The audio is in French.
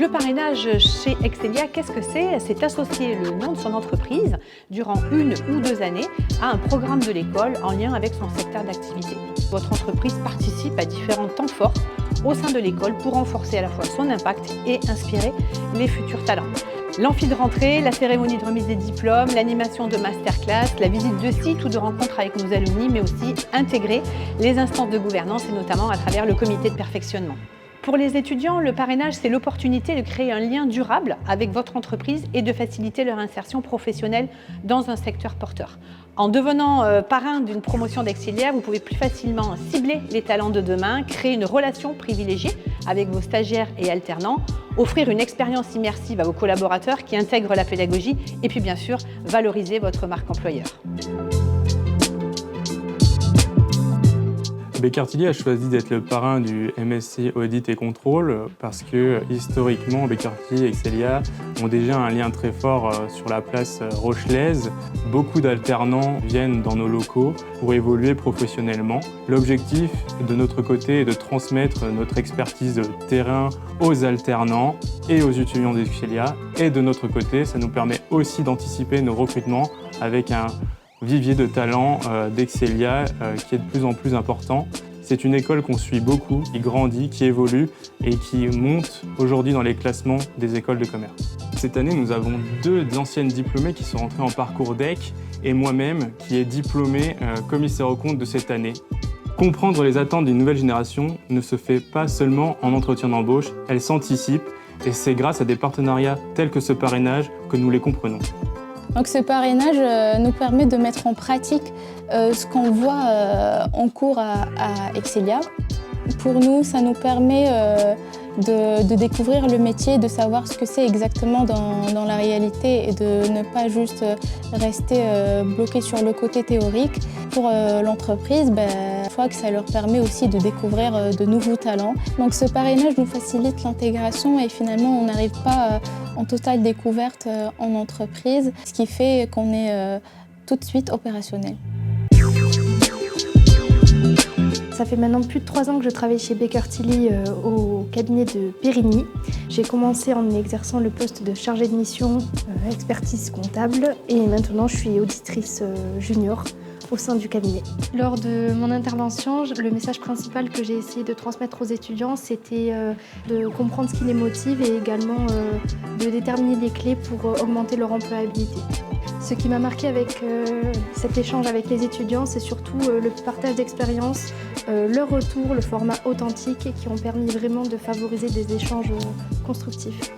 le parrainage chez Excelia, qu'est-ce que c'est? C'est associer le nom de son entreprise durant 1 ou 2 années à un programme de l'école en lien avec son secteur d'activité. Votre entreprise participe à différents temps forts au sein de l'école pour renforcer à la fois son impact et inspirer les futurs talents. L'amphi de rentrée, la cérémonie de remise des diplômes, l'animation de masterclass, la visite de sites ou de rencontres avec nos alumni, mais aussi intégrer les instances de gouvernance et notamment à travers le comité de perfectionnement. Pour les étudiants, le parrainage, c'est l'opportunité de créer un lien durable avec votre entreprise et de faciliter leur insertion professionnelle dans un secteur porteur. En devenant parrain d'une promotion d'Excelia, vous pouvez plus facilement cibler les talents de demain, créer une relation privilégiée avec vos stagiaires et alternants, offrir une expérience immersive à vos collaborateurs qui intègrent la pédagogie et puis bien sûr valoriser votre marque employeur. Baker Tilly a choisi d'être le parrain du MSc Audit et Contrôle parce que historiquement, Baker Tilly et Excelia ont déjà un lien très fort sur la place rochelaise. Beaucoup d'alternants viennent dans nos locaux pour évoluer professionnellement. L'objectif de notre côté est de transmettre notre expertise de terrain aux alternants et aux étudiants d'Excelia. Et de notre côté, ça nous permet aussi d'anticiper nos recrutements avec un vivier de talents d'Excelia qui est de plus en plus important. C'est une école qu'on suit beaucoup, qui grandit, qui évolue et qui monte aujourd'hui dans les classements des écoles de commerce. Cette année, nous avons 2 anciennes diplômées qui sont rentrées en parcours DEC et moi-même qui est diplômé commissaire aux comptes de cette année. Comprendre les attentes d'une nouvelle génération ne se fait pas seulement en entretien d'embauche, elle s'anticipe et c'est grâce à des partenariats tels que ce parrainage que nous les comprenons. Donc ce parrainage nous permet de mettre en pratique ce qu'on voit en cours à Excelia. Pour nous, ça nous permet de découvrir le métier, de savoir ce que c'est exactement dans la réalité et de ne pas juste rester bloqué sur le côté théorique. Pour l'entreprise, je crois que ça leur permet aussi de découvrir de nouveaux talents. Donc ce parrainage nous facilite l'intégration et finalement on n'arrive pas en totale découverte en entreprise, ce qui fait qu'on est tout de suite opérationnel. Ça fait maintenant plus de 3 ans que je travaille chez Baker Tilly au cabinet de Périgny. J'ai commencé en exerçant le poste de chargée de mission expertise comptable et maintenant je suis auditrice junior au sein du cabinet. Lors de mon intervention, le message principal que j'ai essayé de transmettre aux étudiants, c'était de comprendre ce qui les motive et également de déterminer les clés pour augmenter leur employabilité. Ce qui m'a marqué avec cet échange avec les étudiants, c'est surtout le partage d'expériences, leur retour, le format authentique qui ont permis vraiment de favoriser des échanges constructifs.